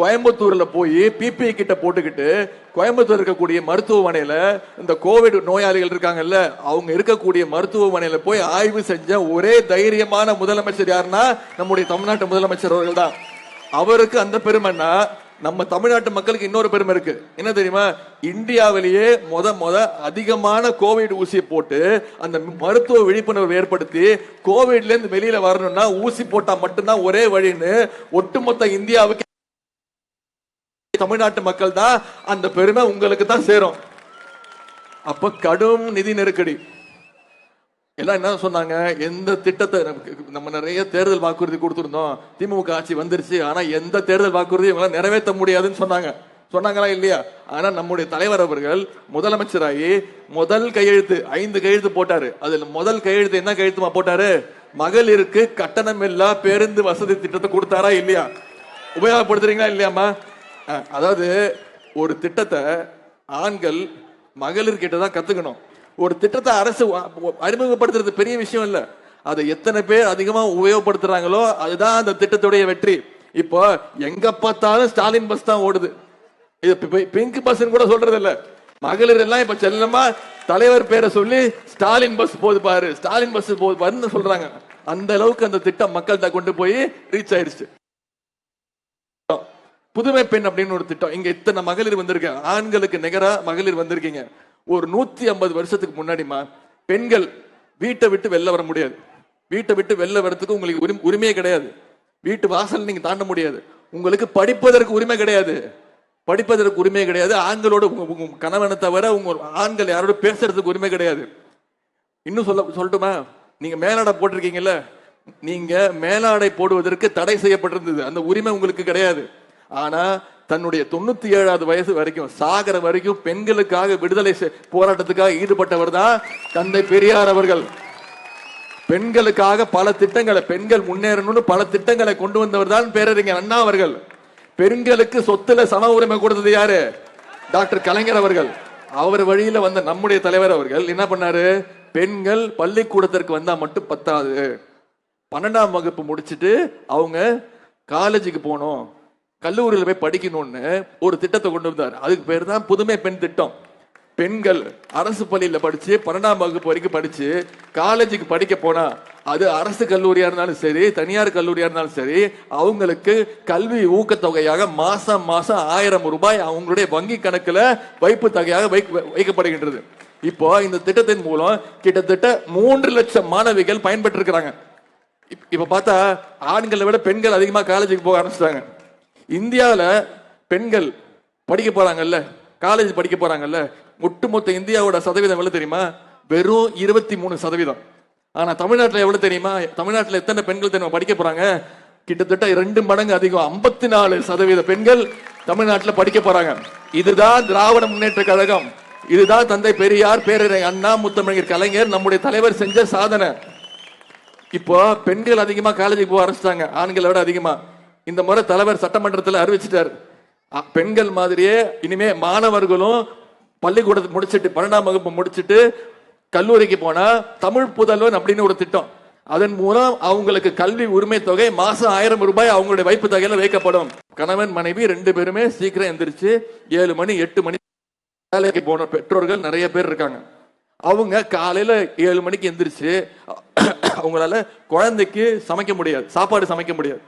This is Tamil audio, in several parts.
கோயம்புத்தூர்ல போய் பிபி கிட்ட போட்டுக்கிட்டு கோயம்புத்தூர் இருக்கக்கூடிய மருத்துவமனையில இந்த கோவிட் நோயாளிகள் இருக்காங்கல்ல, அவங்க இருக்கக்கூடிய மருத்துவமனையில போய் ஆய்வு செஞ்ச ஒரே தைரியமான முதலமைச்சர் யாருன்னா நம்முடைய தமிழ்நாட்டு முதலமைச்சர் அவர்கள் தான். அவருக்கு அந்த பெருமைன்னா நம்ம தமிழ்நாட்டு மக்களுக்கு இன்னொரு பெருமை இருக்கு. என்ன தெரியுமா? இந்தியாவிலேயே முத அதிகமான கோவிட் ஊசியை போட்டு அந்த மருத்துவ விழிப்புணர்வு ஏற்படுத்தி கோவிட்ல இருந்து வெளியில வரணும்னா ஊசி போட்டா மட்டும்தான் ஒரே வழின்னு ஒட்டுமொத்த இந்தியாவுக்கு தமிழ்நாட்டு மக்கள் தான். அந்த பெருமை உங்களுக்கு தான் சேரும். அப்ப கடும் நிதி நெருக்கடி எல்லாம் என்ன சொன்னாங்க, எந்த திட்டத்தை நம்ம நிறைய தேர்தல் வாக்குறுதி கொடுத்திருந்தோம், திமுக ஆட்சி வந்துருச்சு, ஆனா எந்த தேர்தல் வாக்குறுதி இவங்களால நிறைவேற்ற முடியாதுன்னு சொன்னாங்களா இல்லையா? ஆனா நம்முடைய தலைவர் அவர்கள் முதலமைச்சராகி முதல் கையெழுத்து 5 கையெழுத்து போட்டாரு. அதுல முதல் கையெழுத்து என்ன கையெழுத்துமா போட்டாரு? மகளிருக்கு கட்டணம் இல்லா பேருந்து வசதி திட்டத்தை கொடுத்தாரா இல்லையா? உபயோகப்படுத்துறீங்களா இல்லையாமா? அதாவது ஒரு திட்டத்தை ஆண்கள் மகளிர் கிட்டதான் கத்துக்கணும். ஒரு திட்டத்தை அரசு அறிமுகப்படுத்துறது பெரிய விஷயம் இல்ல, அதை எத்தனை பேர் அதிகமா உபயோகப்படுத்துறாங்களோ அதுதான் அந்த திட்டத்துடைய வெற்றி. இப்போ எங்க பார்த்தாலும் ஸ்டாலின் பஸ் தான் ஓடுது. இது பிங்க் பஸ் கூட சொல்றது இல்ல, மகளிர் எல்லாம் இப்ப செல்லமா தலைவர் பேரை சொல்லி ஸ்டாலின் பஸ் போது பாரு, ஸ்டாலின் பஸ் போது பாருன்னு சொல்றாங்க. அந்த அளவுக்கு அந்த திட்டம் மக்கள்கிட்ட கொண்டு போய் ரீச் ஆயிடுச்சு. புதுமை பெண் அப்படின்னு ஒரு திட்டம், இங்க இத்தனை மகளிர் வந்திருக்க, ஆண்களுக்கு நிகரா மகளிர் வந்திருக்கீங்க. ஒரு 150 வருஷத்துக்கு முன்னாடிமா பெண்கள் வீட்டை விட்டு வெளில வர முடியாது. வீட்டை விட்டு வெளில வரதுக்கு உங்களுக்கு உரிமையே கிடையாது. வீட்டு வாசல் நீங்க தாண்ட முடியாது. உங்களுக்கு படிப்பதற்கு உரிமை கிடையாது. படிப்பதற்கு உரிமை கிடையாது. ஆண்களோட கணவனை தவிர உங்க ஆண்கள் யாரோட பேசுறதுக்கு உரிமை கிடையாது. இன்னும் சொல்லட்டுமா, நீங்க மேலாடை போட்டிருக்கீங்கல்ல, நீங்க மேலாடை போடுவதற்கு தடை செய்யப்பட்டிருந்தது. அந்த உரிமை உங்களுக்கு கிடையாது. ஆனா தன்னுடைய 97வது வயசு வரைக்கும் சாகர வரைக்கும் பெண்களுக்காக விடுதலை போராட்டத்துக்காக ஈடுபட்டவர் தான் தந்தை பெரியார் அவர்கள். பெண்களுக்காக பல திட்டங்களை, பெண்கள் முன்னேறணும்னு பல திட்டங்களை கொண்டு வந்தவர் தான் பேரறிஞர் அண்ணா அவர்கள். பெண்களுக்கு சொத்துல சம உரிமை கொடுத்தது யாரு? டாக்டர் கலைஞர் அவர்கள். அவர் வழியில வந்த நம்முடைய தலைவர் அவர்கள் என்ன பண்ணாரு? பெண்கள் பள்ளிக்கூடத்திற்கு வந்தா மட்டும் பத்தாது, 12ஆம் வகுப்பு முடிச்சுட்டு அவங்க காலேஜுக்கு போனோம், கல்லூரியில் போய் படிக்கணும்னு ஒரு திட்டத்தை கொண்டு வந்தார். அதுக்கு பேர் தான் புதுமை பெண் திட்டம். பெண்கள் அரசு பள்ளியில படிச்சு 12ஆம் வகுப்பு வரைக்கும் படிச்சு காலேஜுக்கு படிக்க போனா, அது அரசு கல்லூரியா இருந்தாலும் சரி தனியார் கல்லூரியா இருந்தாலும் சரி, அவங்களுக்கு கல்வி ஊக்கத்தொகையாக மாசம் 1000 ரூபாய் அவங்களுடைய வங்கி கணக்குல வைப்பு தொகையாக வைக்கப்படுகின்றது. இப்போ இந்த திட்டத்தின் மூலம் கிட்டத்தட்ட 3 லட்சம் மாணவிகள் பயன்பெற்று இருக்கிறாங்க. இப்ப பார்த்தா ஆண்களை விட பெண்கள் அதிகமா காலேஜுக்கு போக ஆரம்பிச்சிட்டாங்க. இந்தியாவில பெண்கள் படிக்க போறாங்கல்ல, காலேஜ் படிக்க போறாங்கல்ல, ஒட்டுமொத்த இந்தியாவோட சதவீதம் எவ்வளவு தெரியுமா? வெறும் 23%. ஆனா தமிழ்நாட்டில் எவ்வளவு தெரியுமா? தமிழ்நாட்டில் எத்தனை பெண்கள் தெரியுமா படிக்க போறாங்க? கிட்டத்தட்ட 2 மடங்கு அதிகம், 54% பெண்கள் தமிழ்நாட்டில் படிக்க போறாங்க. இதுதான் திராவிட முன்னேற்ற கழகம், இதுதான் தந்தை பெரியார், பேரறிஞர் அண்ணா, முத்தமிழர் கலைஞர், நம்முடைய தலைவர் செஞ்ச சாதனை. இப்போ பெண்கள் அதிகமா காலேஜுக்கு போக ஆரம்பிச்சிட்டாங்க, ஆண்களை விட அதிகமா. இந்த முறை தலைவர் சட்டமன்றத்தில் அறிவிச்சிட்டார், பெண்கள் மாதிரியே இனிமே மாணவர்களும் பள்ளிக்கூடத்தை முடிச்சுட்டு 12ஆம் வகுப்பு முடிச்சுட்டு கல்லூரிக்கு போனா தமிழ் புதல்வன் அப்படின்னு ஒரு திட்டம். அதன் மூலம் அவங்களுக்கு கல்வி உரிமை தொகை மாசம் 1000 ரூபாய் அவங்களுடைய வைப்பு தொகையில வைக்கப்படும். கணவன் மனைவி 2 பேருமே சீக்கிரம் எந்திரிச்சு 7 மணி 8 மணி வேலைக்கு போன பெற்றோர்கள் நிறைய பேர் இருக்காங்க. அவங்க காலையில 7 மணிக்கு எந்திரிச்சு அவங்களால குழந்தைக்கு சமைக்க முடியாது, சாப்பாடு சமைக்க முடியாது.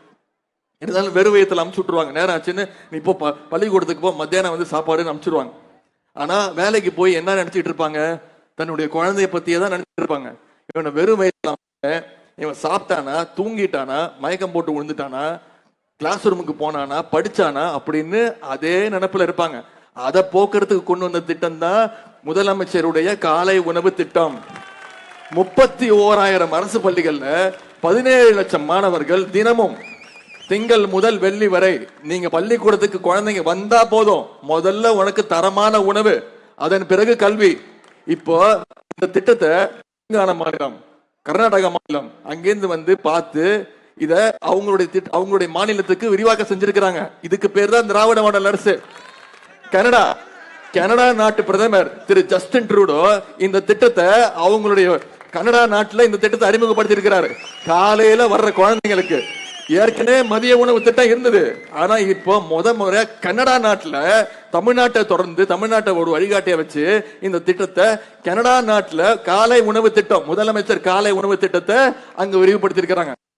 இருந்தாலும் வெறும் வயத்துல அமுச்சு விட்டுருவாங்க. நேரம் ஆச்சுன்னு நீ இப்போ பள்ளிக்கூடத்துக்கு போ, மத்தியானம் வந்து சாப்பாடுன்னு அமுச்சிருவாங்க. ஆனா வேலைக்கு போய் என்ன நினைச்சிட்டு இருப்பாங்க? தன்னுடைய குழந்தைய பத்தியே தான் நினைச்சிட்டு இருப்பாங்க. இவனை வெறும் வயத்துல இவன் சாப்பிட்டானா, தூங்கிட்டானா, மயக்கம் போட்டு விழுந்துட்டானா, கிளாஸ் ரூமுக்கு போனானா, படிச்சானா அப்படின்னு அதே நினைப்புல இருப்பாங்க. அதை போக்குறதுக்கு கொண்டு வந்த திட்டம் தான் முதலமைச்சருடைய காலை உணவு திட்டம். 31,000 அரசு பள்ளிகள்ல 17 லட்சம் மாணவர்கள் தினமும் திங்கள் முதல் வெள்ளி வரை நீங்க பள்ளிக்கூடத்துக்கு குழந்தைங்க வந்தா போதும், முதல்ல உனக்கு தரமான உணவு, அதன் பிறகு கல்வி. இப்போ இந்த திட்டத்தை தெலுங்கானா மாநிலம், கர்நாடகா மாநிலம் அங்கிருந்து வந்து பார்த்து இத அவங்களுடைய மாநிலத்துக்கு விரிவாக்க செஞ்சிருக்கிறாங்க. இதுக்கு பேர் தான் திராவிட மாடல் அரசு. கனடா நாட்டு பிரதமர் திரு ஜஸ்டின் ட்ரூடோ இந்த திட்டத்தை அவங்களுடைய கனடா நாட்டுல இந்த திட்டத்தை அறிமுகப்படுத்தி இருக்கிறாரு. காலையில வர்ற குழந்தைங்களுக்கு ஏற்கனவே மதிய உணவு திட்டம் இருந்தது. ஆனா இப்போ முறை கனடா நாட்டுல தமிழ்நாட்டை தொடர்ந்து தமிழ்நாட்டை ஒரு வழிகாட்டிய வச்சு இந்த திட்டத்தை கனடா நாட்டுல காலை உணவு திட்டம் முதலமைச்சர் காலை உணவு திட்டத்தை அங்க விரிவுபடுத்தி இருக்கிறாங்க.